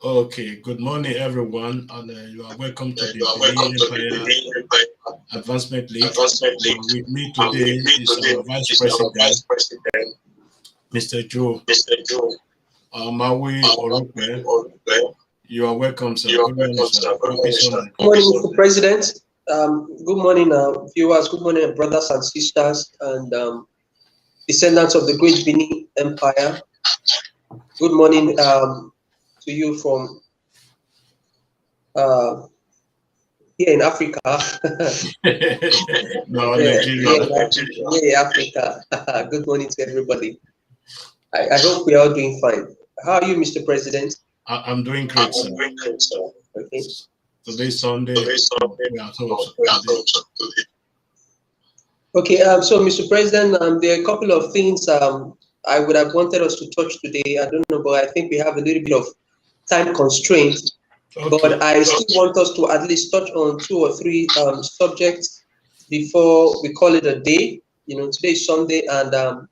Okay, good morning, everyone, and you are welcome to the Benin Empire Advancement League. With me today is our Vice President, Mr. Joe Maui Orupe. You are welcome, sir. Good morning, sir. Happy Sunday. Good morning, Mr. President. Good morning, viewers. Good morning, brothers and sisters, and descendants of the great Benin Empire. Good morning to you from here in Africa. No, Nigeria. Yeah, Africa. Good morning to everybody. I hope we are all doing fine. How are you, Mr. President? I'm doing great, sir. Okay. Today's Sunday. We are today. Okay, so Mr. President, there are a couple of things I would have wanted us to touch today. I don't know, but I think we have a little bit of time constraint. Okay. But I still want us to at least touch on 2 or 3 subjects before we call it a day. You know, today is Sunday, and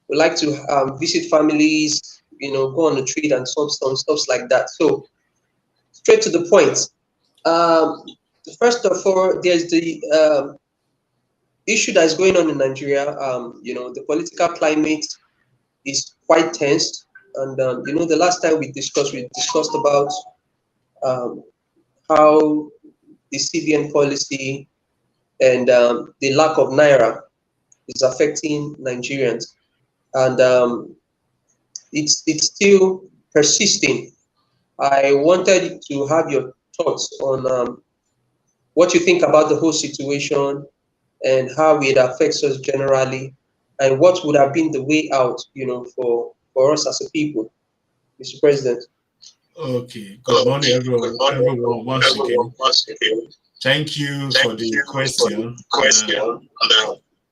we like to visit families, you know, go on a treat and some stuff like that. So, straight to the point. First of all, there's the issue that is going on in Nigeria. You know, the political climate is quite tense, and you know, the last time we discussed about how the CBN policy and the lack of naira is affecting Nigerians, and it's still persisting. I wanted to have your thoughts on what you think about the whole situation and how it affects us generally, and what would have been the way out, you know, for us as a people, Mr. President. Okay. Good morning, everyone. Once again. Thank you for the question.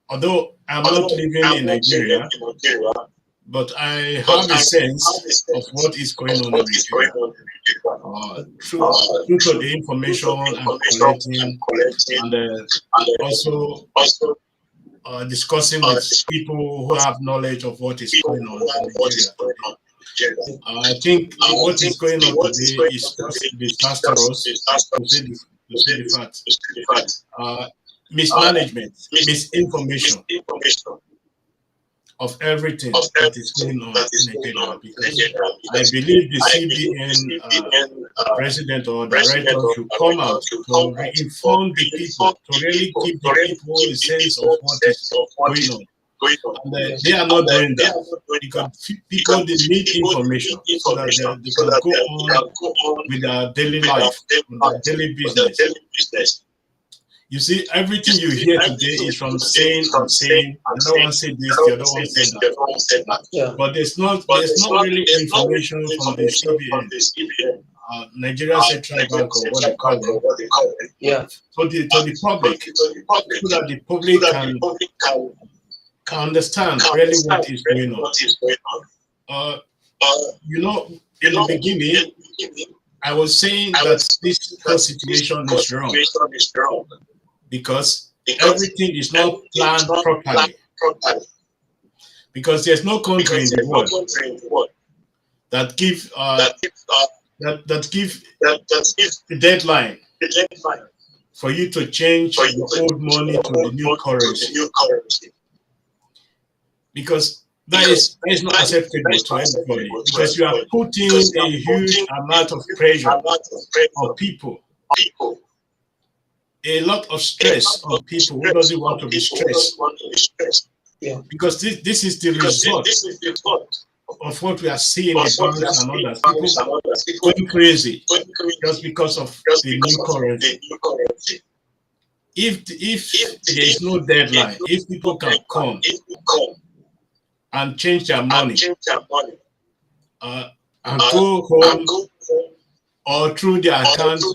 Although I'm not living in Nigeria, but I have a sense of what is going on in Nigeria. Through the information I'm collecting, and also discussing with people who have knowledge of what is going on in Nigeria. I think what is going on today is just disastrous, to say the fact. Mismanagement, misinformation of everything that is going on in Nigeria, because I believe the CBN president or director should come out to inform the people, to really give the people a sense of what is going on. And they are not doing that, because people, they need information so that they can go on with their daily life, with their daily business. You see, everything you hear today is from saying and saying. The other one said this, the other one said that. Yeah. But there's not really information from the CBN, Nigeria Central Bank, or what they call it. Yeah. So to the public, so that the public can understand really what is going on. You know, in the beginning, I was saying that this whole situation is wrong, because everything is not planned properly. Because there's no country in the world that give the deadline for you to change your old money to the new currency. Because that is not acceptable to everybody, because you are putting a huge amount of pressure on people, a lot of stress on people who doesn't want to be stressed. Yeah. Because this is the result of what we are seeing in banks and others. People going crazy just because of the new currency. If there is no deadline, if people can come and change their money and go home, or through their account, do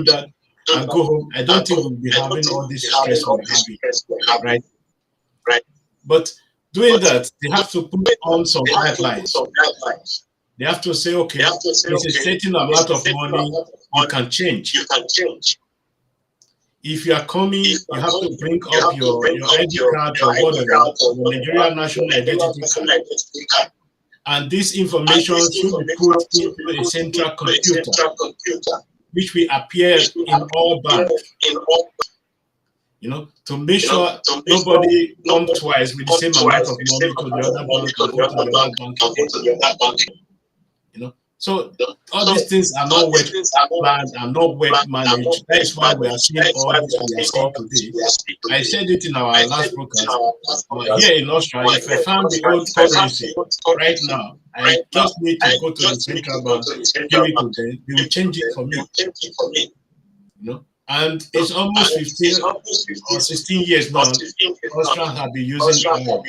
that and go home, I don't think we'll be having all this stress we're having, right? But doing that, they have to put on some guidelines. They have to say, okay, there's a certain amount of money you can change. If you are coming, you have to bring up your ID card or whatever, your Nigerian national identity card, and this information should be put into a central computer, which will appear in all banks. To make sure nobody come twice with the same amount of money to the other bank and go to the other bank again. So all these things are not well planned and not well managed. That is why we are seeing all this we are seeing today. I said it in our last broadcast. Here in Austria, if I found the old currency right now, I just need to go to the central bank, give it to them, they will change it for me. And it's almost 15 or 16 years now, Austria have been using oil.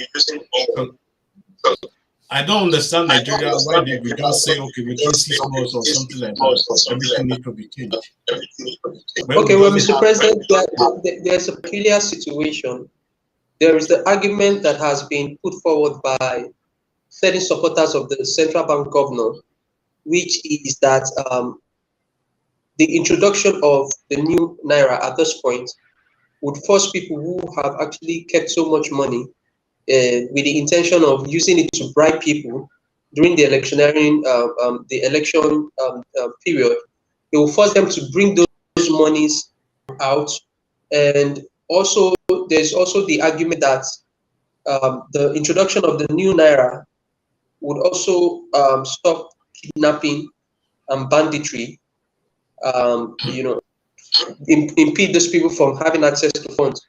So I don't understand Nigeria. Why did we just say, okay, within 6 months or something like that, everything needs to be changed? Okay, well, Mr. President, there's a peculiar situation. There is the argument that has been put forward by certain supporters of the central bank governor, which is that the introduction of the new naira at this point would force people who have actually kept so much money with the intention of using it to bribe people during the electioneering, the election period. It will force them to bring those monies out. And also, there's also the argument that the introduction of the new naira would also stop kidnapping and banditry. Impede those people from having access to funds.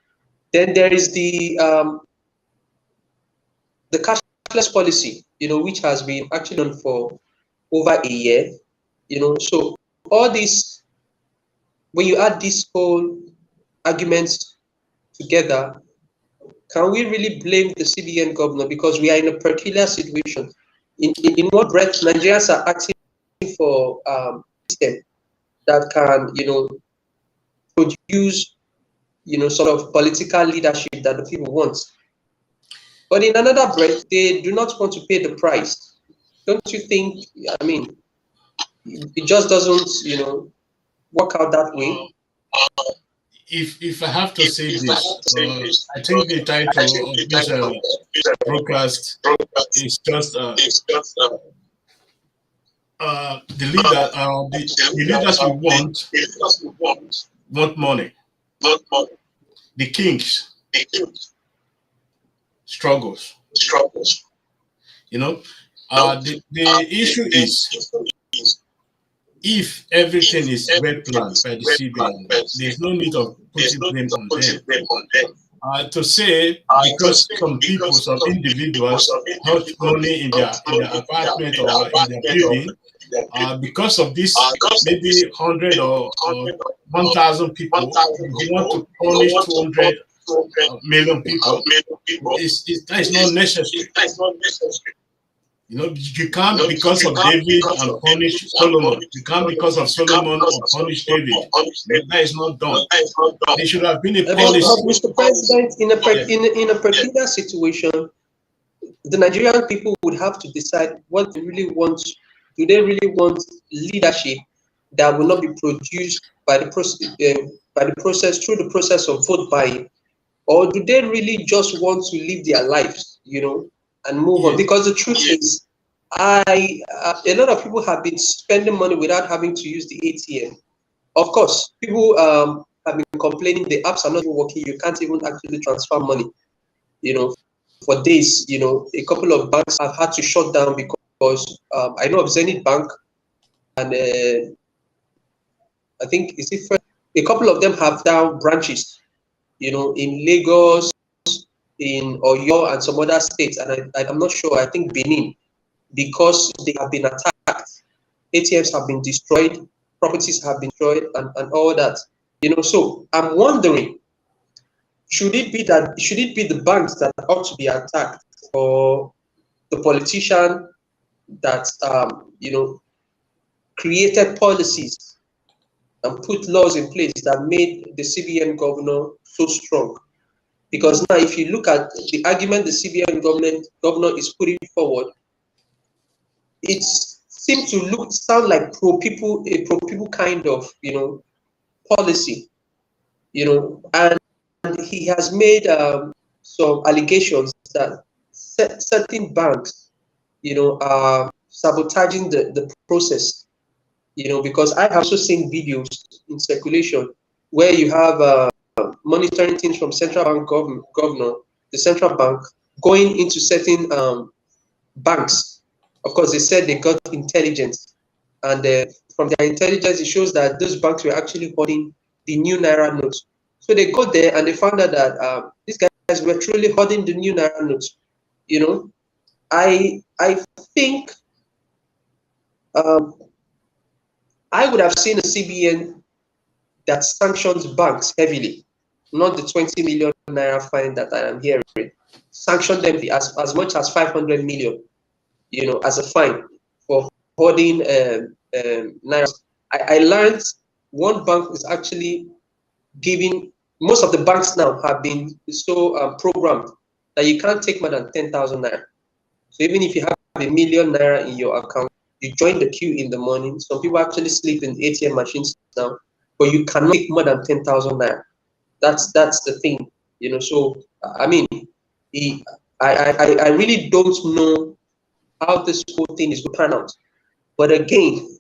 Then there is the cashless policy, which has been actually on for over a year. So all this, when you add these whole arguments together, can we really blame the CBN governor? Because we are in a peculiar situation. In what breath, Nigerians are asking for a system that can, produce, sort of political leadership that the people want. But in another breath, they do not want to pay the price. Don't you think? I mean, it just doesn't, work out that way. If I have to say this, I think the title of this broadcast is just the leaders we want money. The kings struggles. The issue is, if everything is well planned by the CBN, there's no need of putting blame on them. To say because some people, some individuals have money in their apartment or in their building, because of this, maybe 100 or 1,000 people, you want to punish 200 million people, that is not necessary. You can't because of David and punish Solomon. You can't because of Solomon or punish David. That is not done. There should have been a policy. Mr. President, in a particular situation, the Nigerian people would have to decide what they really want. Do they really want leadership that will not be produced by the process through the process of vote buying, or do they really just want to live their lives, and move on? Because the truth is, a lot of people have been spending money without having to use the ATM. Of course, people have been complaining the apps are not working. You can't even actually transfer money. For days, a couple of banks have had to shut down because I know of Zenith Bank, and I think a couple of them have down branches, in Lagos, in Oyo, and some other states, and I'm not sure. I think Benin, because they have been attacked, ATMs have been destroyed, properties have been destroyed, and all that. So I'm wondering, should it be the banks that ought to be attacked, or the politician that created policies and put laws in place that made the CBN governor so strong? Because now, if you look at the argument the CBN governor is putting forward, it seems to sound like a pro people kind of policy, and he has made some allegations that certain banks are sabotaging the process. Because I have also seen videos in circulation where you have monitoring things from central bank governor, the central bank, going into certain banks. Of course, they said they got intelligence, and from their intelligence, it shows that those banks were actually holding the new naira notes. So they go there and they found out that these guys were truly holding the new naira notes. I think I would have seen a CBN that sanctions banks heavily, not the 20 million naira fine that I am hearing. Sanction them as much as 500 million, as a fine for holding naira. I learned one bank is actually giving, most of the banks now have been so programmed that you can't take more than 10,000 naira. So even if you have a million naira in your account, you join the queue in the morning. Some people actually sleep in ATM machines now, but you cannot take more than 10,000 naira. That's the thing, So I mean, I really don't know how this whole thing is going to pan out. But again,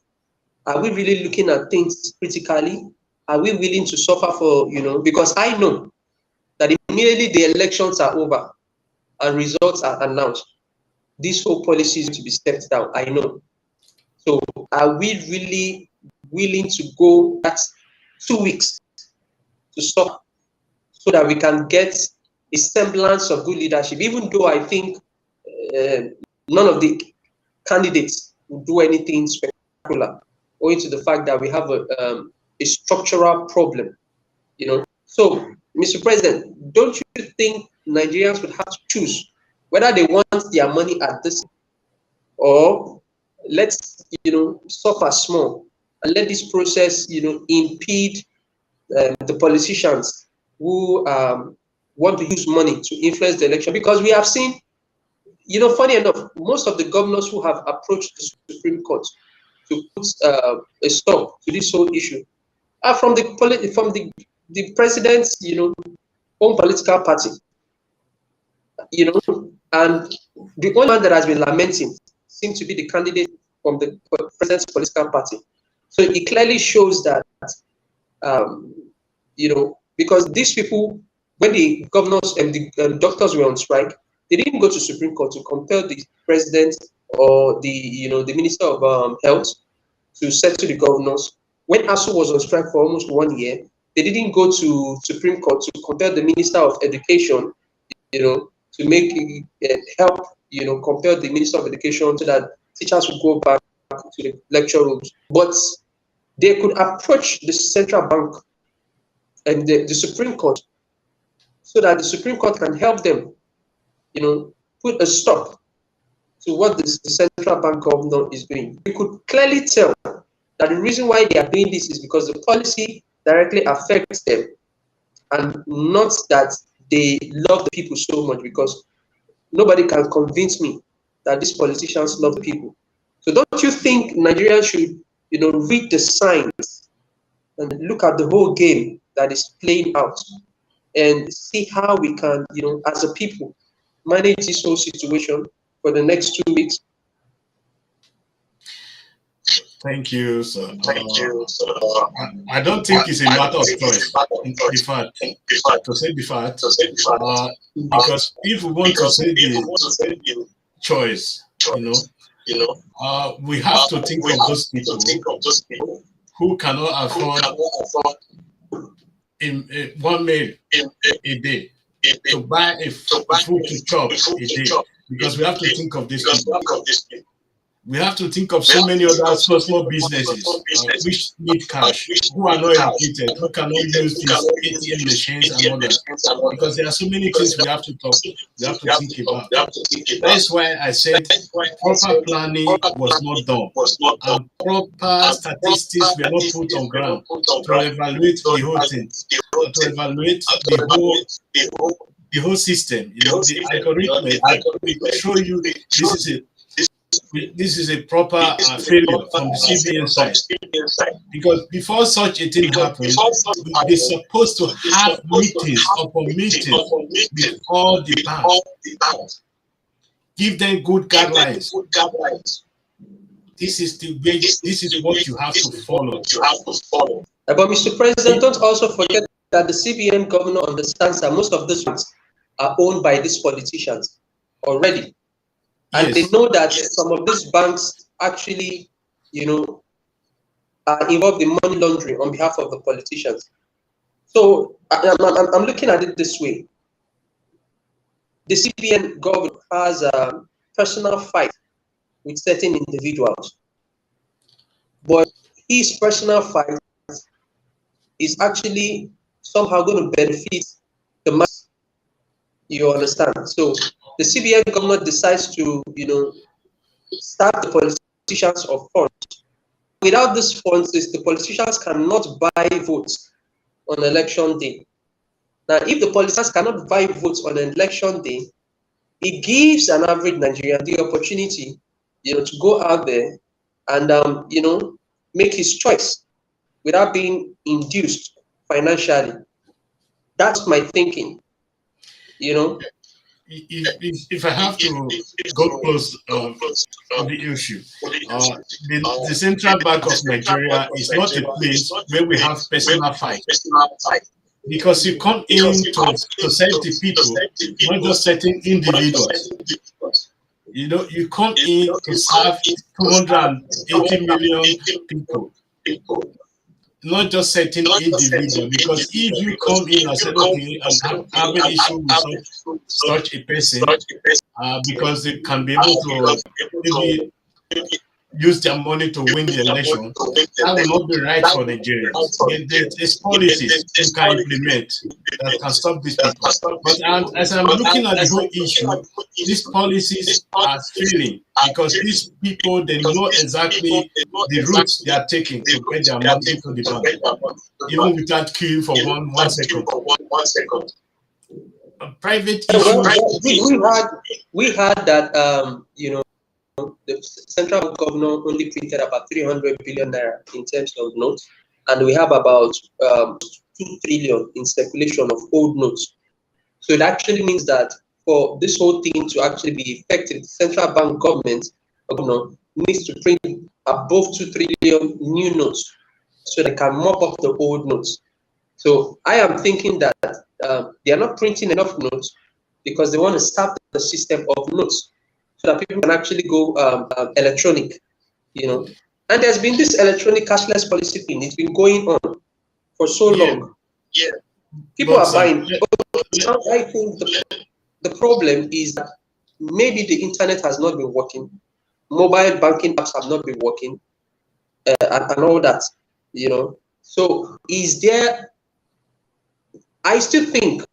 are we really looking at things critically? Are we willing to suffer for, because I know that immediately the elections are over and results are announced, this whole policy is to be stepped down. I know. So are we really willing to go that 2 weeks to stop so that we can get a semblance of good leadership, even though I think none of the candidates will do anything spectacular, owing to the fact that we have a structural problem, So, Mr. President, don't you think Nigerians would have to choose whether they want their money at this, or let's, suffer small and let this process, impede the politicians who want to use money to influence the election? Because we have seen, funny enough, most of the governors who have approached the Supreme Court to put a stop to this whole issue are from the president's, own political party, and the only one that has been lamenting seems to be the candidate from the president's political party. So it clearly shows that, because these people, when the governors and the doctors were on strike, they didn't go to Supreme Court to compel the president or the Minister of Health to settle the governors. When ASU was on strike for almost 1 year, they didn't go to Supreme Court to compel the Minister of Education, to make help, compel the Minister of Education so that teachers would go back to the lecture rooms. But they could approach the central bank and the Supreme Court so that the Supreme Court can help them, put a stop to what the central bank governor is doing. We could clearly tell that the reason why they are doing this is because the policy directly affects them, and not that they love the people so much, because nobody can convince me that these politicians love the people. So don't you think Nigerians should, read the signs and look at the whole game that is playing out and see how we can, as a people, manage this whole situation for the next 2 weeks? Thank you, sir. I don't think it's a matter of choice. To say the fact, because if we want to say the choice, we have to think of those people who cannot afford one meal a day, to buy a food to chop a day, because we have to think of this people. We have to think of so many other small businesses which need cash, who are not educated, who cannot use these ATM machines and all that. Because there are so many things we have to think about. That's why I said proper planning was not done, and proper statistics were not put on ground to evaluate the whole thing, to evaluate the whole system. The algorithm will show you this is a proper failure from the CBN side, because before such a thing happens, they're supposed to have meetings upon meetings with all the banks. give them good guidelines. This is the way. This is what you have to follow. But Mr. President, don't also forget that the CBN governor understands that most of these banks are owned by these politicians already. And they know that some of these banks actually, are involved in money laundering on behalf of the politicians. So I'm looking at it this way. The CBN governor has a personal fight with certain individuals, but his personal fight is actually somehow going to benefit the mass. You understand? So the CBN governor decides to, start the politicians of funds. Without these funds, the politicians cannot buy votes on election day. Now, if the politicians cannot buy votes on an election day, it gives an average Nigerian the opportunity, to go out there and, make his choice without being induced financially. That's my thinking, If I have to go close to the issue, the Central Bank of Nigeria is not a place where we have personal fight. Because you come in to serve the people, not just certain individuals. You come in to serve 280 million people, not just certain individuals. Because if you come in and say, okay, I'm having an issue with such a person, because they can be able to maybe use their money to win the election, that will not be right for Nigerians. There's policies you can implement that can stop these people. But as I'm looking at the whole issue, these policies are failing because these people, they know exactly the routes they are taking to get their money into the bank, even without queuing for one second. A private issue. We had that, the central bank governor only printed about 300 billion naira in terms of notes, and we have about 2 trillion in circulation of old notes. So it actually means that for this whole thing to actually be effective, the central bank government needs to print above 2 trillion new notes so they can mop up the old notes. So I am thinking that they are not printing enough notes because they want to start the system of notes, so that people can actually go electronic, And there's been this electronic cashless policy thing. It's been going on for so long. Yeah. People are buying. I think the problem is that maybe the internet has not been working, mobile banking apps have not been working, and all that, So is there? I still think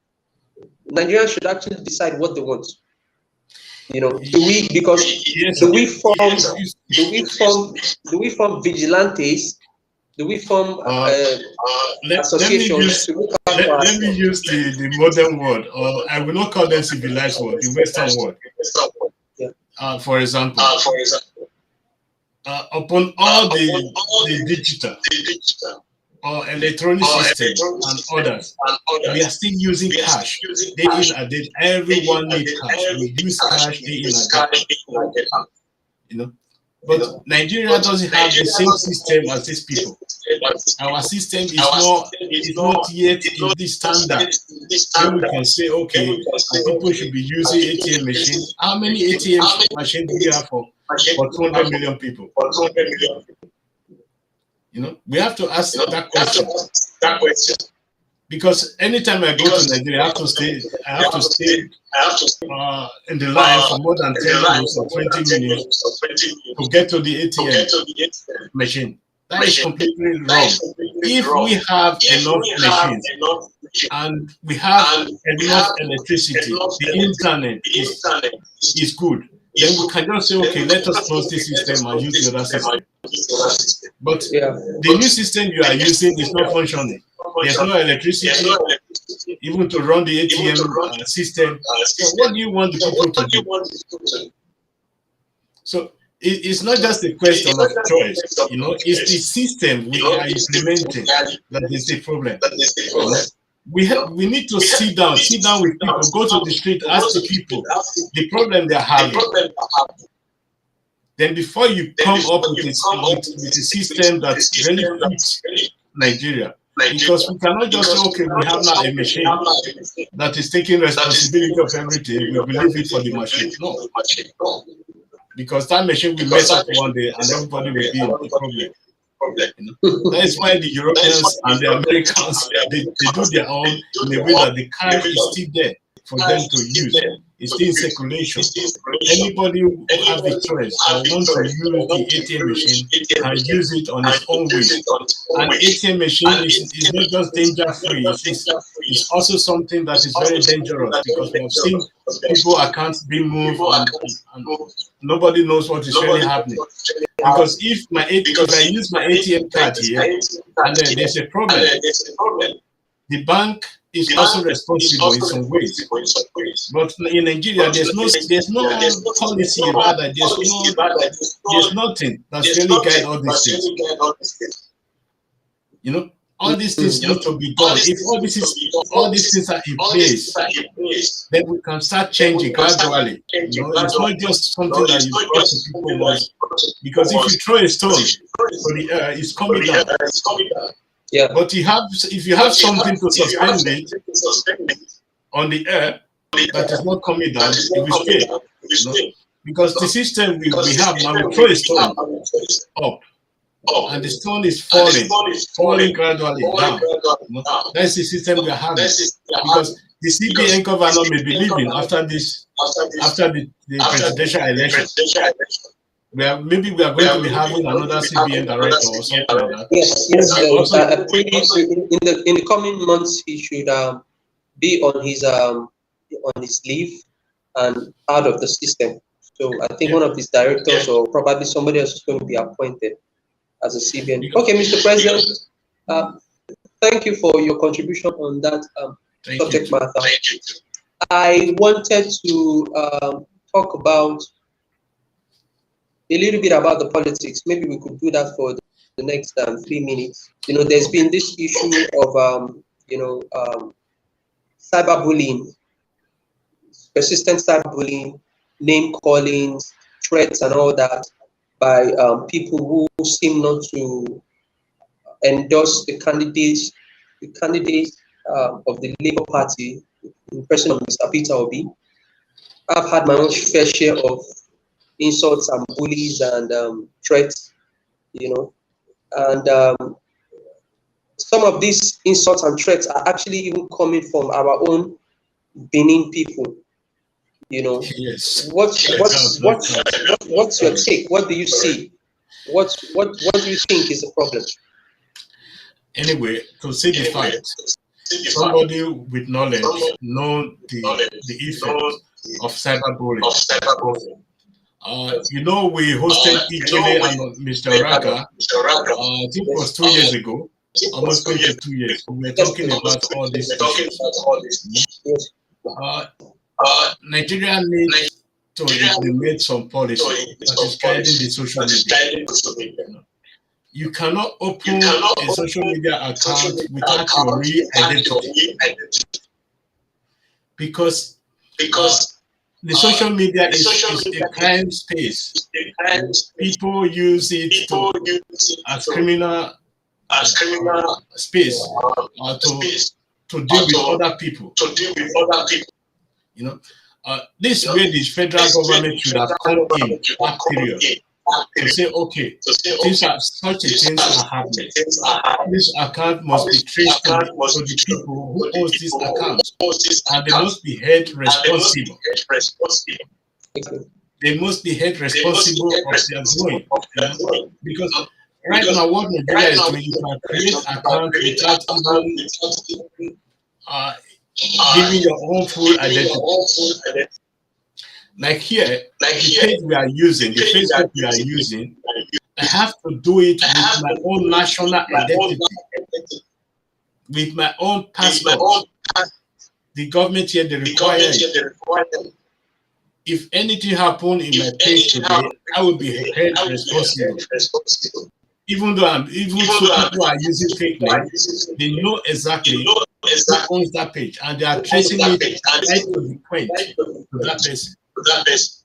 Nigerians should actually decide what they want. Do we form vigilantes? Do we form associations? Let me use the modern word, or I will not call them civilized word, the Western word. Yeah. For example, upon all the digital or electronic system and others, we are still using cash day in and day. Everyone needs cash. We use cash day in and day. But Nigeria doesn't have the same system as these people. Our system is not yet in this standard. Then we can say, okay, people should be using ATM machines. How many ATM machines do we have for 200 million people? We have to ask that question. Because anytime I go to Nigeria, I have to stay in the line for more than 10 minutes or 20 minutes to get to the ATM machine. That is completely wrong. If we have enough machines and we have enough electricity, the internet is good, then we can just say, okay, let us close this system and use the other system. But the new system you are using is not functioning. There's no electricity, even to run the ATM system. So what do you want the people to do? So it's not just a question of choice, it's the system we are implementing that is the problem. we need to sit down with people, go to the street, ask the people the problem they're having. Then before you come up with a system that really fits Nigeria, because we cannot just say, okay, we have now a machine that is taking responsibility of everything, we will leave it for the machine. No, because that machine will mess up one day and everybody will be in the problem. That is why the Europeans and the Americans, they do their own in a way that the card is still there for them to use. It's still in circulation. Anybody who has the choice or want to use the ATM machine can use it on its own way. An ATM machine is not just danger-free, it's also something that is very dangerous, because we have seen people accounts being moved and nobody knows what is really happening. Because if I use my ATM card here and then there's a problem, the bank is also responsible in some ways. But in Nigeria, there's no policy about that. There's nothing that's really guide all these things. All these things need to be done. If all these things are in place, then we can start changing gradually. It's not just something that you brought to people once. Because if you throw a stone to the air, it's coming down. Yeah. But if you have something to suspend it on the air that is not coming down, it will stay. Because the system we have now, we throw a stone up, and the stone is falling gradually down. That's the system we are having. Because the CBN governor may be leaving after the presidential election. Maybe we are going to be having another CBN director or something like that. Yes. In the coming months, he should be on his leave and out of the system. So I think one of his directors or probably somebody else is going to be appointed as a CBN. Okay, Mr. President, thank you for your contribution on that subject matter. I wanted to talk about a little bit about the politics. Maybe we could do that for the next 3 minutes. There's been this issue of cyberbullying, persistent cyberbullying, name callings, threats, and all that by people who seem not to endorse the candidates of the Labour Party in person of Mr. Peter Obi. I've had my own fair share of insults and bullies and threats, and some of these insults and threats are actually even coming from our own Benin people. Yes. What's your take? What do you see? What do you think is the problem? Anyway, to say the fact, somebody with knowledge know the effect of cyberbullying. We hosted Ijele and Mr. Raga, I think it was 2 years ago, almost going to 2 years. We were talking about all these issues. Nigeria needs to implement some policy that is guiding the social media. You cannot open a social media account without your real identity. Because the social media is a crime space. People use it as criminal space to deal with other people. This is where the federal government should have come in that period to say, okay, such a things are happening. This account must be traced to the people who owns this account, and they must be held responsible. They must be held responsible of their doing. Because right now, what Nigeria is doing, you can create accounts without even giving your own full identity. Like here, the page we are using, the Facebook we are using, I have to do it with my own national identity, with my own passport. The government here, they require it. If anything happened in my page today, I will be held responsible. Even though people are using fake names, they know exactly who owns that page, and they are tracing it right to the point to that person.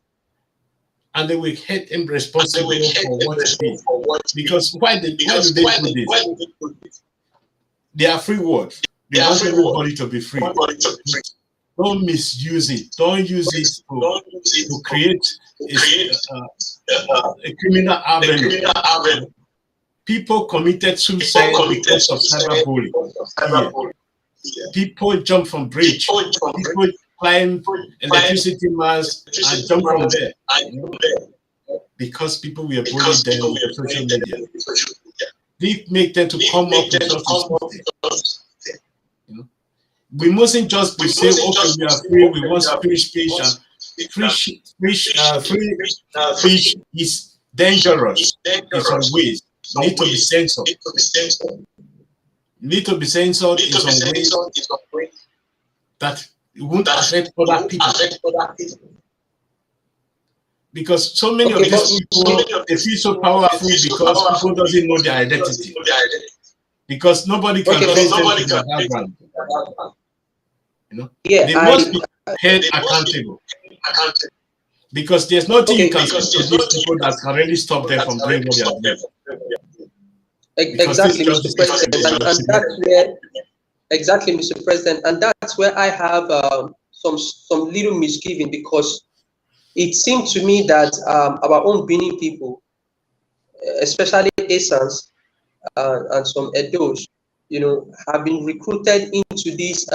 And they will hold him responsible for what he did. Because why do they do this? They are free words. They want everybody to be free. Don't misuse it. Don't use it to create a criminal avenue. People committed suicide because of cyberbullying. People jump from bridge. People climb electricity masts and jump from there. Because people were bullied them on social media. They make them to come up with justice. We mustn't just be saying, okay, we are free, we want free speech, and free speech is dangerous in some ways. Need to be censored. Need to be censored in some ways that it won't affect other people. Because so many of these people, they feel so powerful because people doesn't know their identity. Because nobody can trace them to their background. They must be held accountable. Because there's nothing you can say to these people that can really stop them from doing what they are doing. Exactly, Mr. President, and that's where, exactly, Mr. President, and that's where I have some little misgiving, because it seemed to me that our own Benin people, especially Essence and some Edos, have been recruited into this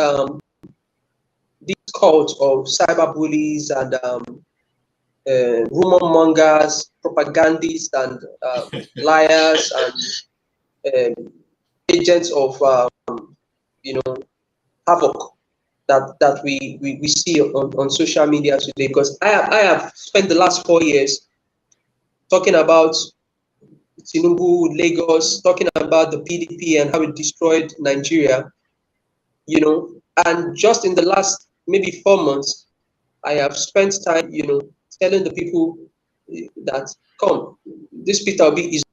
cult of cyberbullies and rumor mongers, propagandists, and liars and agents of havoc that we see on social media today. Because I have spent the last 4 years talking about Tinubu, Lagos, talking about the PDP and how it destroyed Nigeria, and just in the last maybe 4 months, I have spent time, telling the people that, come, this Peter Obi is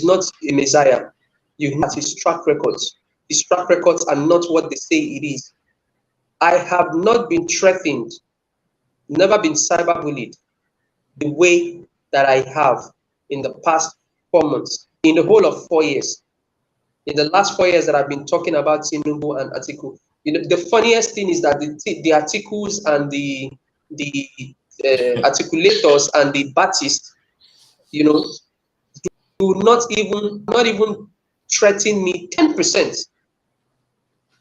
not a messiah. You have his track records. His track records are not what they say it is. I have not been threatened, never been cyberbullied the way that I have in the past 4 months, in the whole of 4 years. In the last 4 years that I've been talking about Tinubu and Atiku, the funniest thing is that the articles and the articulators and the Baptists, do not even threaten me 10%.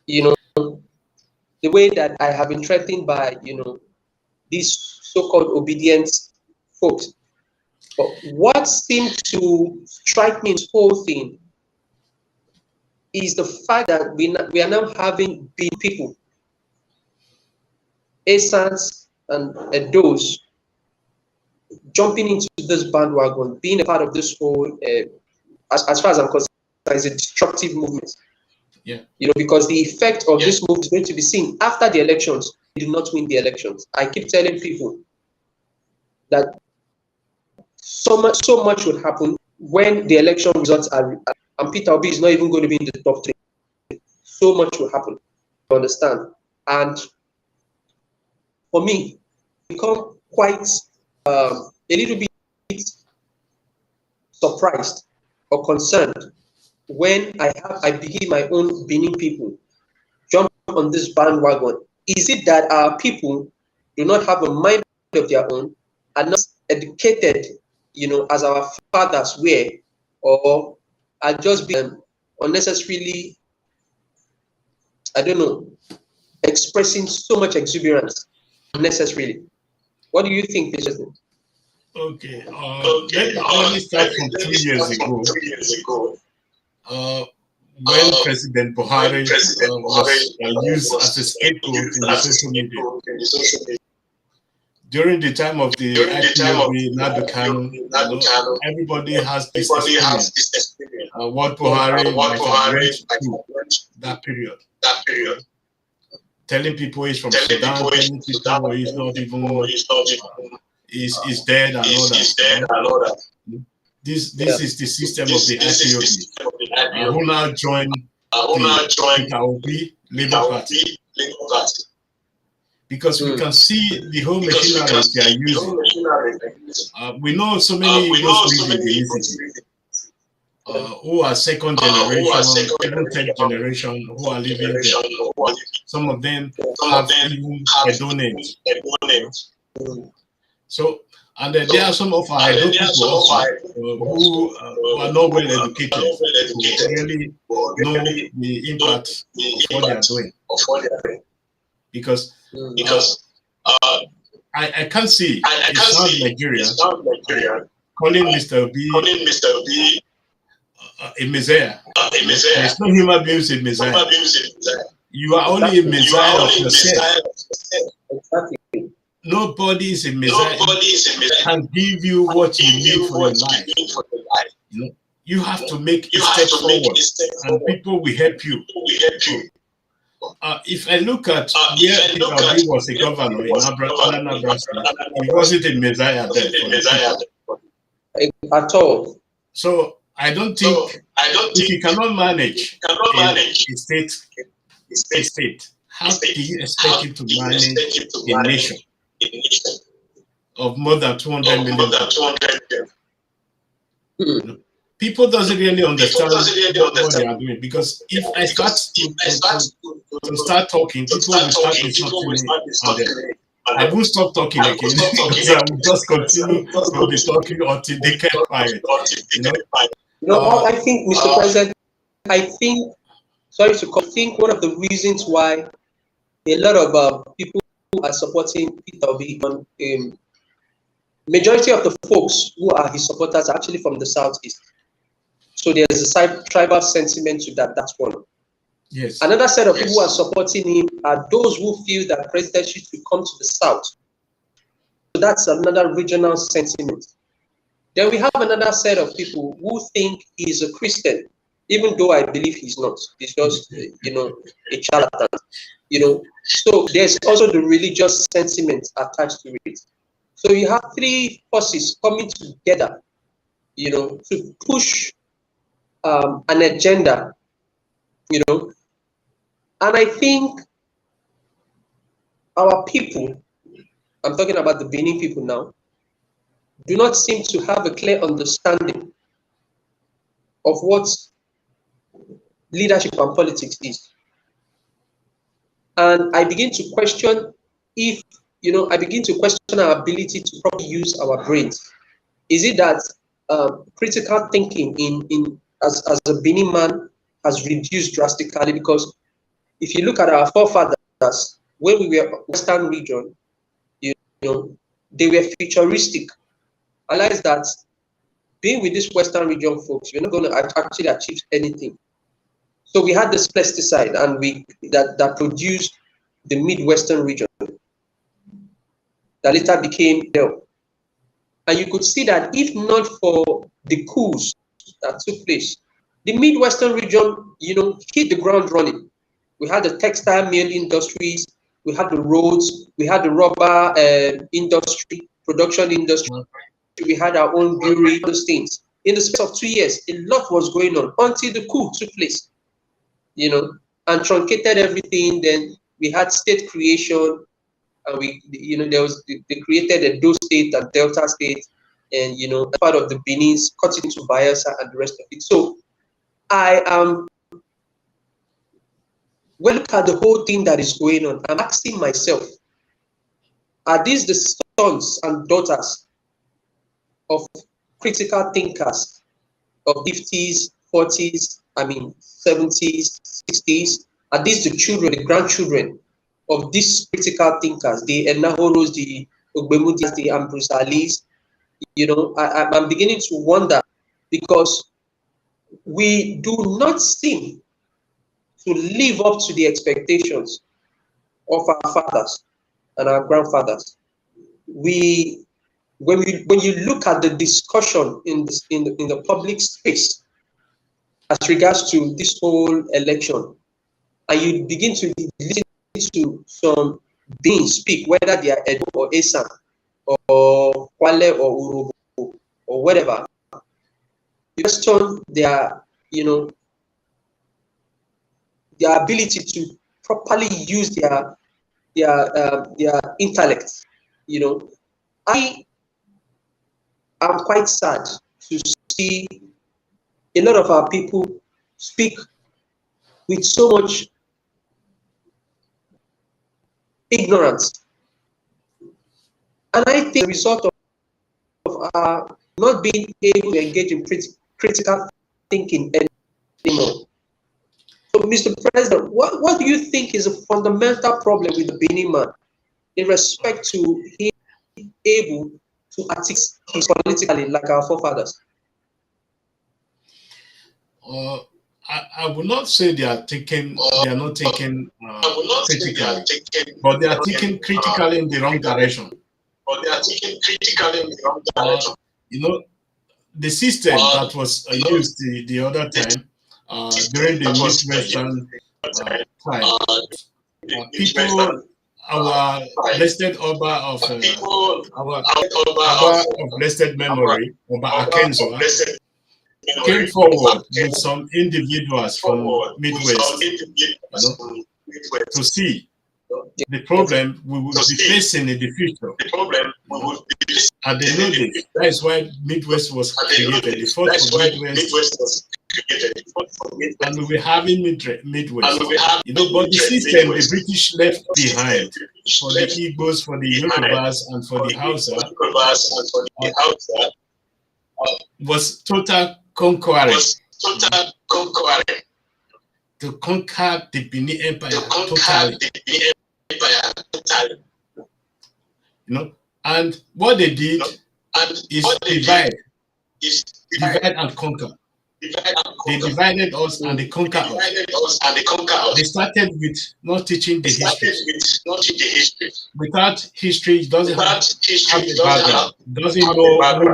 The way that I have been threatened by these so-called obedient folks. But what seemed to strike me in this whole thing is the fact that we are now having big people, Essence and those jumping into this bandwagon, being a part of this whole, as far as I'm concerned, is a destructive movement. Yeah. Because the effect of this move is going to be seen after the elections. They do not win the elections. I keep telling people that so much would happen when the election results are, and Peter Obi is not even going to be in the top 3. So much will happen. You understand? And for me, become quite a little bit surprised or concerned when I begin my own Benin people jump on this bandwagon. Is it that our people do not have a mind of their own, are not educated, as our fathers were, or are just being unnecessarily, I don't know, expressing so much exuberance unnecessarily? What do you think, President? Okay, let me start from 2 years ago. When President Buhari was used as a scapegoat in the social media. During the time of the IPOB, Nabukanu, everybody has this experience. What Buhari might have went through that period. Telling people he's from Sudan, telling people he's not even, is dead and all that. This is the system of the IPOB, who now joined the Peter Obi Labour Party. Because we can see the whole machinery they are using. We know so many Igbos live in the city, who are second generation, even third generation, who are living there. Some of them have even Edo names. So, and there are some of our Edo people also who are not well educated, who really know the impact of what they are doing. Because I can't see a South Nigeria calling Mr. Obi a messiah. There's no human beings a messiah. You are only a messiah of yourself. Exactly. Nobody is a messiah. Can give you what you need for your life. You know, you have to make a step forward, and people will help you. If I look at where Peter Obi was a governor in Anambra State, he wasn't a messiah then for the people. At all. So I don't think if you cannot manage a state, how do you expect him to manage a nation of more than 200 million people? People doesn't really understand what they are doing, because if I start to start talking, people will start insulting me, and I won't stop talking again because I will just continue to be talking until they get quiet. I think, Mr. President, I think one of the reasons why a lot of people are supporting Peter Obi, majority of the folks who are his supporters are actually from the southeast. So there's a tribal sentiment to that. That's one. Yes. Another set of people who are supporting him are those who feel that presidency should come to the south. So that's another regional sentiment. Then we have another set of people who think he's a Christian, even though I believe he's not. He's just, a charlatan. So there's also the religious sentiment attached to it. So you have three forces coming together, to push an agenda, and I think our people, I'm talking about the Benin people now, do not seem to have a clear understanding of what leadership and politics is. And I begin to question our ability to properly use our brains. Is it that critical thinking as a Benin man has reduced drastically? Because if you look at our forefathers, when we were Western region, they were futuristic. I realize that being with this Western region folks, you're not going to actually achieve anything. So we had this pesticide, and that produced the Midwestern region that later became Del. And you could see that if not for the coups that took place, the Midwestern region, hit the ground running. We had the textile mill industries, we had the roads, we had the rubber industry, production industry, we had our own brewery, those things. In the space of 2 years, a lot was going on until the coup took place, and truncated everything. Then we had state creation, and they created a Do state and Delta state, and part of the Benin's cut into Bayelsa and the rest of it. So I am, when I look at the whole thing that is going on, I'm asking myself, are these the sons and daughters of critical thinkers of 50s, 40s, 70s, 60s? Are these the children, the grandchildren of these critical thinkers, the Enahoros, the Ogbemudis, the Ambrose Alis? I'm beginning to wonder, because we do not seem to live up to the expectations of our fathers and our grandfathers. When you look at the discussion in the public space as regards to this whole election, and you begin to listen to some beings speak, whether they are Edo or Esan or Kwale or Urobo or whatever, you question their ability to properly use their intellect. You know, I am quite sad to see a lot of our people speak with so much ignorance, and I think the result of not being able to engage in critical thinking anymore. So, Mr. President, what do you think is a fundamental problem with the Benin man in respect to him able to articulate politically like our forefathers? I would not say they are not thinking critically, but they are thinking critically in the wrong direction. You know, the system that was used the other time during the Midwestern time, people, our blessed Oba of blessed memory, Oba Akenzo, came forward with some individuals from Midwest, to see the problem we will be facing in the future. And they know this. That is why Midwest was created. The fought for Midwest, and we were having Midwest. But the system the British left behind for the Igbos, for the Yorubas, and for the Hausa was total conquering. To conquer the Benin Empire totally. And what they did is divide and conquer. They divided us and they conquered us. They started with not teaching the history. Without history, it doesn't have a background. It doesn't know who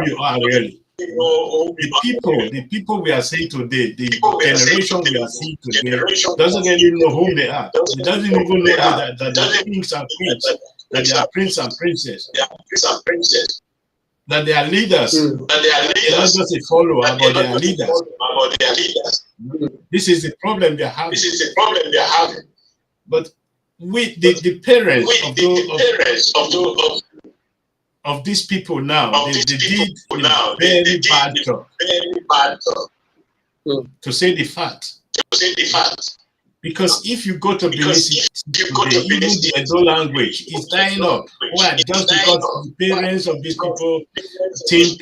you are really. The people we are seeing today, the generation we are seeing today, doesn't even know who they are. They doesn't even know that they are kings and queens, that they are prince and princess, that they are leaders. They're not just a follower, but they are leaders. This is the problem they are having. But with the parents of these people now, they did a very bad job, to say the fact. Because if you go to Benin today, even the Edo language is dying up. Why? Just because the parents of these people think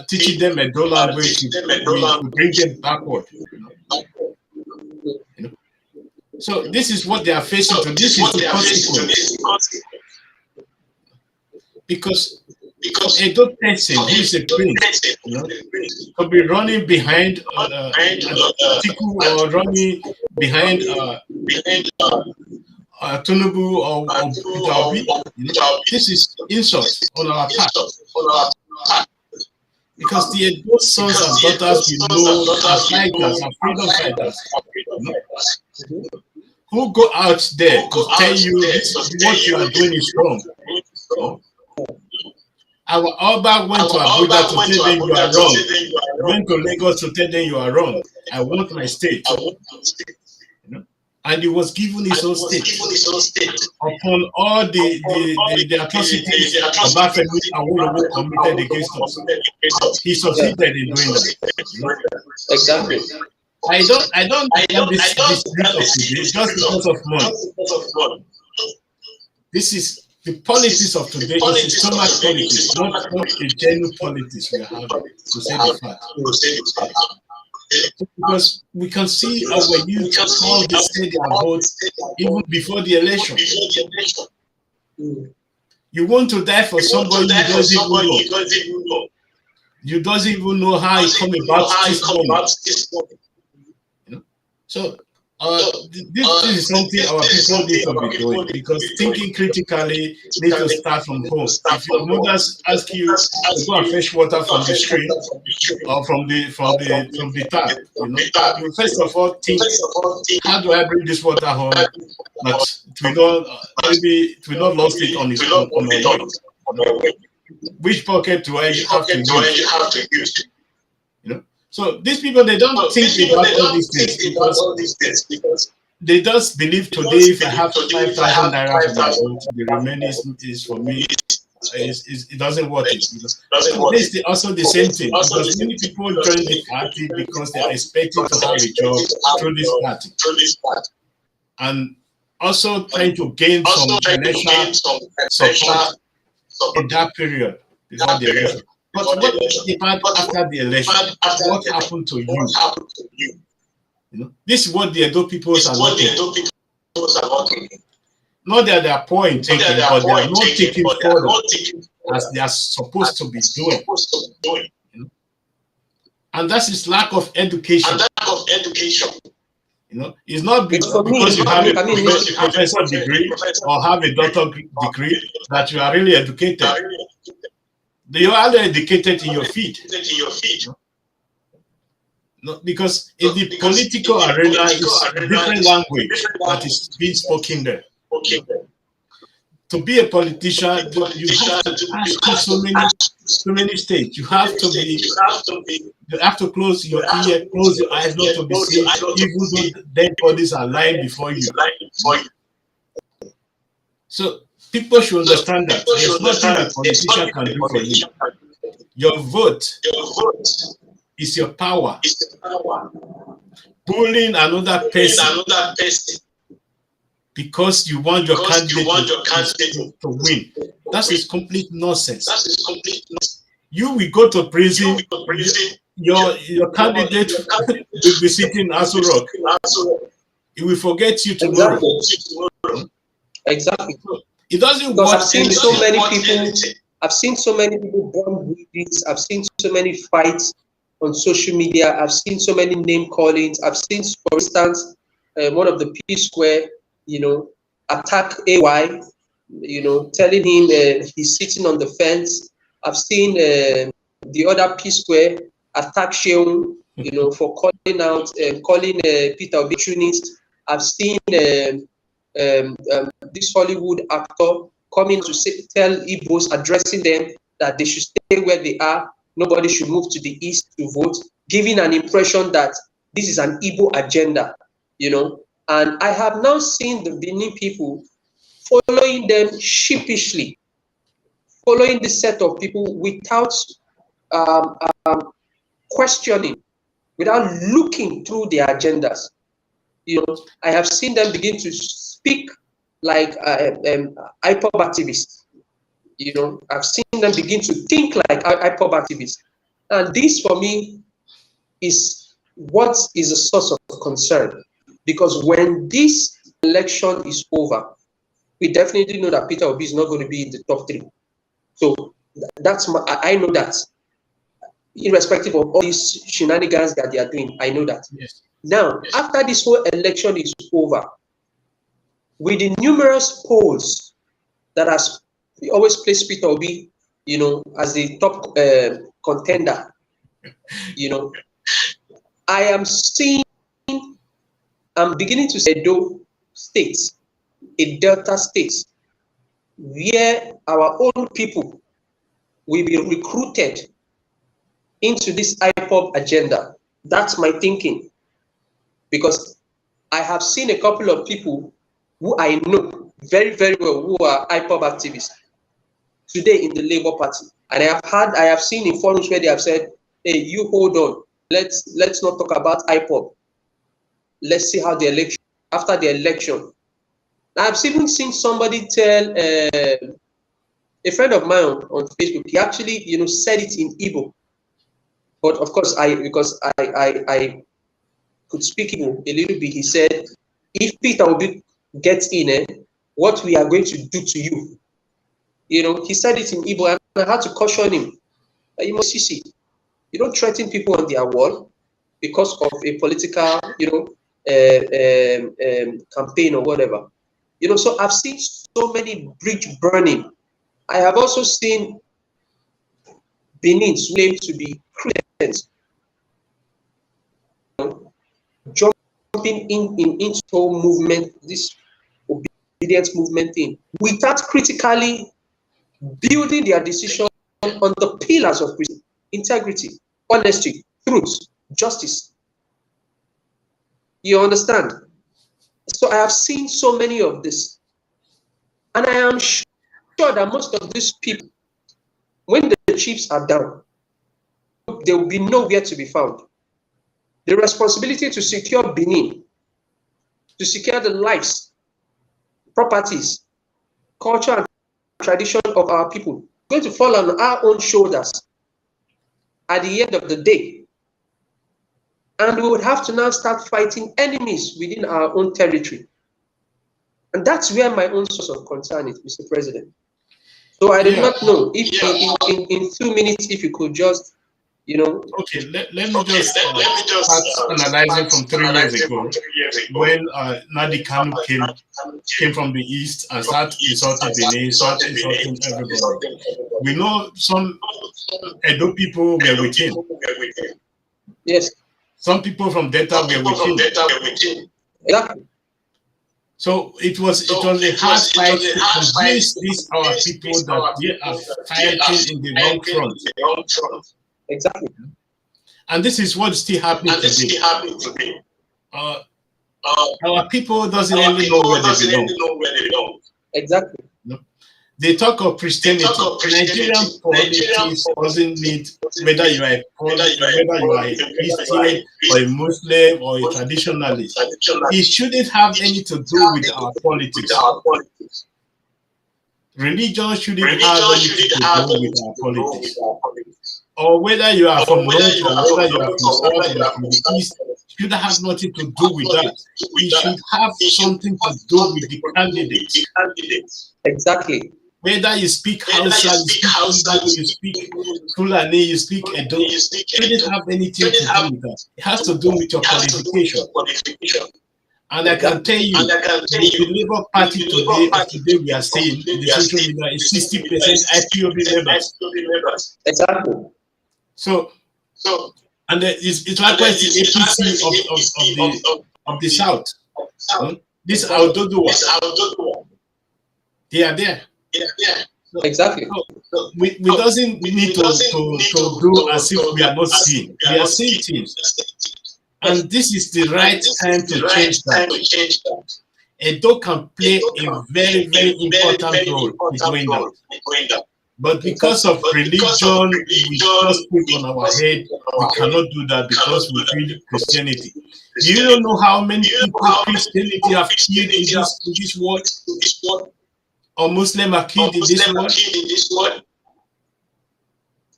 teaching them Edo language will bring them backward. So this is what they are facing. So this is the consequence. Because a good person who is a prince could be running behind Tiku or running behind Tunubu or Itabi. This is insult on our part. Because the both sons and daughters we know are fighters, are freedom fighters, who go out there to tell you what you are doing is wrong. Our Oba went to Abuja to tell them you are wrong. Went to Lagos to tell them you are wrong. I want my state. And he was given his own state. Upon all the atrocities Obafemi Awolowo committed against us, he succeeded in doing that. Exactly. I don't want this group of today just because of money. This is the politics of today. Is stomach politics, not the genuine politics we are having, to say the fact. Because we can see our youth all they say their votes even before the election. You want to die for somebody you don't even know. You don't even know how it come about this moment. So this is something our people need to be doing, because thinking critically needs to start from home. If your mothers ask you to go and fetch water from the stream or from the tap, you first of all think, how do I bring this water home? But we don't maybe we not lost it on my way. Which pocket do I have to use? So these people, they don't think about all these things because they just believe today if I have 5,000 naira for my vote, the remaining is for me. It doesn't worth it. This is also the same thing, because many people join the party because they are expecting to have a job through this party, and also trying to gain some financial support in that period before the election. But what about after the election? What happened to you? This is what the Edo peoples are not thinking. Not that they are poor in thinking, but they are not thinking further as they are supposed to be doing. And that is lack of education. It's not because you have a professor degree or have a doctor degree that you are really educated. You are educated in your feet. No, because in the political arena, it's a different language that is being spoken there. To be a politician, you have to ask so many states. You have to close your ear, close your eyes, not to be seen, even though dead bodies are lying before you. So people should understand that there's nothing a politician can do for you. Your vote is your power. Bullying another person because you want your candidate to win. That is complete nonsense. You will go to prison. Your candidate will be sitting in Aso Rock. He will forget you tomorrow. Exactly. It doesn't because work. I've seen so many people. I've seen so many people burn buildings. I've seen so many fights on social media. I've seen so many name callings. I've seen, for instance, one of the P Square, attack AY, telling him he's sitting on the fence. I've seen the other P Square attack Sheung, for calling out, calling Peter Obitunist. I've seen this Hollywood actor coming to tell Igbos, addressing them that they should stay where they are. Nobody should move to the east to vote, giving an impression that this is an Igbo agenda, And I have now seen the Benin people following them sheepishly, following this set of people without questioning, without looking through their agendas. I have seen them begin to speak like IPOB activists. I've seen them begin to think like IPOB activists. And this, for me, is what is a source of concern. Because when this election is over, we definitely know that Peter Obi is not going to be in the top 3. So I know that. Irrespective of all these shenanigans that they are doing, I know that. Yes. Now, after this whole election is over, with the numerous polls that has always placed Peter Obi, as the top contender, I'm beginning to see Edo states, a Delta states, where our own people will be recruited into this IPOB agenda. That's my thinking. Because I have seen a couple of people who I know very, very well who are IPOB activists today in the Labour Party. And I have seen in forums where they have said, hey, you hold on, let's not talk about IPOB. Let's see how after the election. Now, I've even seen somebody tell a friend of mine on Facebook, he actually said it in Igbo. But of course, because I could speak Igbo a little bit, he said, if Peter Obi gets in, what we are going to do to you. He said it in Igbo, and I had to caution him. You must see, you don't threaten people on their wall because of a political, campaign or whatever. So I've seen so many bridge burning. I have also seen Benin claim to be Christians, jumping into movement, this obedience movement thing, without critically building their decision on the pillars of integrity, honesty, truth, justice. You understand? So I have seen so many of this. And I am sure that most of these people, when the chiefs are down, there will be nowhere to be found. The responsibility to secure Benin, to secure the lives, properties, culture, and tradition of our people, is going to fall on our own shoulders at the end of the day. And we would have to now start fighting enemies within our own territory. And that's where my own source of concern is, Mr. President. So I do not know if in 2 minutes, if you could just, Okay, let me just start analyzing from 3 years ago when Nadi Kanu came from the east and started insulting Benin, started insulting everybody. We know some Edo people were with him. Yes. Some people from Delta were with him. Exactly. So it was a hard fight to convince these our people that they are fighting in the wrong front. Exactly. And this is what's still happening today. Our people doesn't really know where they belong. Exactly. They talk of Christianity. Nigerian politics doesn't need whether you are a Christian or a Muslim or a traditionalist. It shouldn't have anything to do with our politics. Religion shouldn't have anything to do with our politics. Or whether you are from north or whether you are from south or from the east, should have nothing to do with that. It should have something to do with the candidates. Exactly. Whether you speak Hausa, you speak Fulani, you speak Edo, it shouldn't have anything to do with that. It has to do with your qualification. And I can tell you, the Labour Party today we are saying in the social media is 60% IPOB members. Exactly. So and it's likewise the APC of the South. This Aldodoa. They are there. So, exactly. So we doesn't need to do as if we are not seeing. We are seeing things. And this is the right time to change that. Edo can play a very, very important role in doing that. But because of religion, we just put on our head, we cannot do that because we feel Christianity. Do you know how many people Christianity have killed in this world? Or Muslim are killed in this world?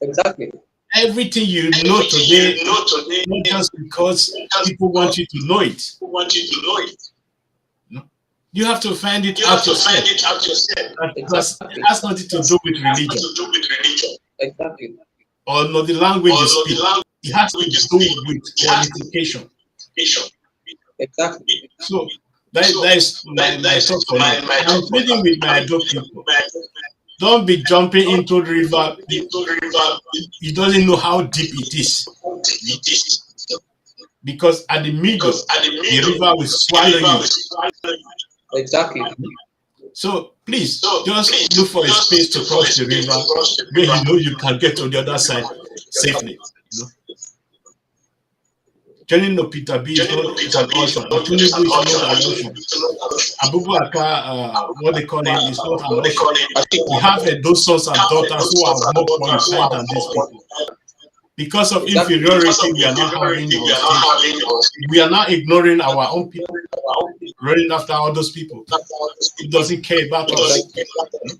Exactly. Everything you know today, not just because people want you to know it. No? You have to find it out yourself. It has nothing to do with religion. Exactly. Or not the language you speak. It has to do with qualification. Exactly. So that is my thought for now. I'm pleading with my adult people. Don't be jumping into the river. He doesn't know how deep it is. Because at the middle, the river will swallow you. Exactly. So please, just look for a space to cross the river where you know you can get to the other side safely. Joining no Peter B is not an ocean. Tinubu is not an ocean. Abubakar, what they call him, is not an ocean. We have those sons and daughters who are more qualified than these people. Because of inferiority, we are not having our state. We are not ignoring our own people, running after all those people. It doesn't care about us.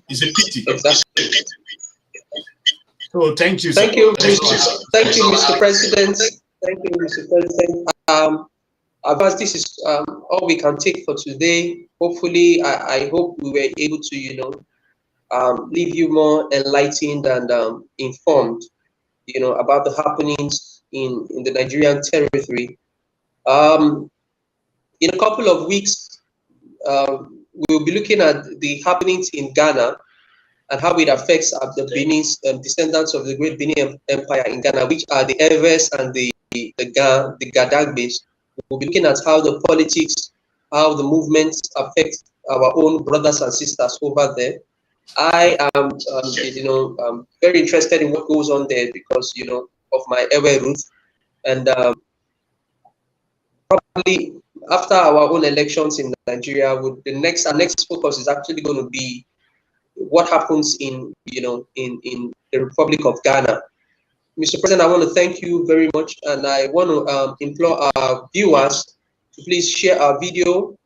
It's a pity. So thank you. Thank you, Mr. President. Thank you, Mr. President. Abbas, this is all we can take for today. Hopefully, I hope we were able to, leave you more enlightened and informed, about the happenings in the Nigerian territory. In a couple of weeks, we'll be looking at the happenings in Ghana and how it affects the Benin's descendants of the great Benin Empire in Ghana, which are the Eves and the Gadagbes. We'll be looking at how the politics, how the movements affect our own brothers and sisters over there. I am, very interested in what goes on there because, of my Ewe roots, and probably after our own elections in Nigeria, our next focus is actually going to be what happens in in the Republic of Ghana. Mr. President, I want to thank you very much, and I want to implore our viewers to please share our video,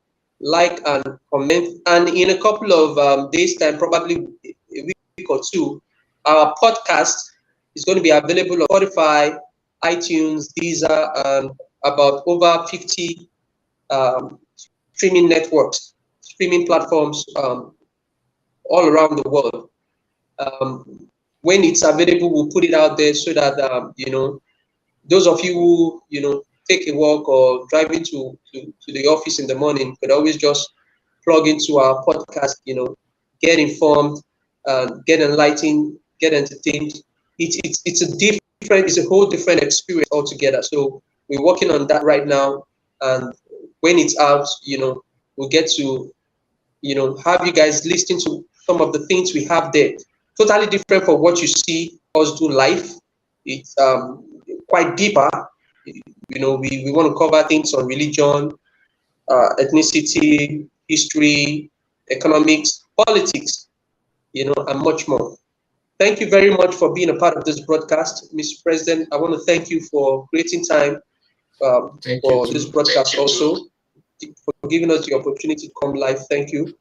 like and comment, and in a couple of days' time, probably a week or two, our podcast is going to be available on Spotify, iTunes, Deezer, and about over 50 streaming networks, streaming platforms all around the world. When it's available, we'll put it out there so that those of you who take a walk or drive into to the office in the morning could always just plug into our podcast, get informed, get enlightened, get entertained. It's a whole different experience altogether. So we're working on that right now, and when it's out, we'll get to have you guys listen to some of the things we have there. Totally different from what you see us do live. It's quite deeper. We want to cover things on religion, ethnicity, history, economics, politics, and much more. Thank you very much for being a part of this broadcast, Mr. President. I want to thank you for creating time for this broadcast also, for giving us the opportunity to come live. Thank you.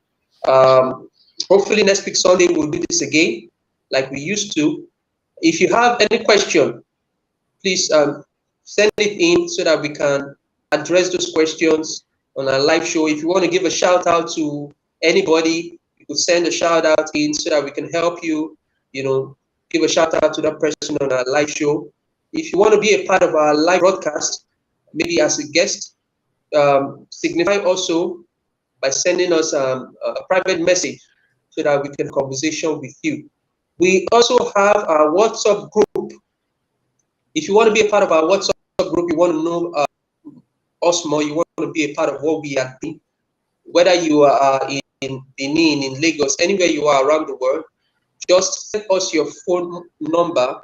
Hopefully next week Sunday we'll do this again like we used to. If you have any question, please send it in so that we can address those questions on our live show. If you want to give a shout out to anybody, you could send a shout out in so that we can help you, give a shout out to that person on our live show. If you want to be a part of our live broadcast, maybe as a guest, signify also by sending us a private message so that we can have a conversation with you. We also have our WhatsApp group. If you want to be a part of our WhatsApp group, you want to know us more, you want to be a part of what we are doing, whether you are in Benin, in Lagos, anywhere you are around the world, just send us your phone number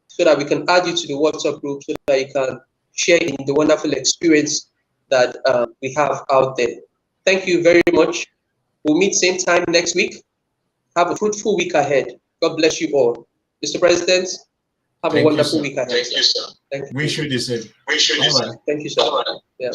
so that we can add you to the WhatsApp group so that you can share in the wonderful experience that we have out there. Thank you very much. We'll meet same time next week. Have a fruitful week ahead. God bless you all. Mr. President, have a wonderful week ahead. Thank you, sir. Thank you. Wish you the same. Thank you, sir. Yeah.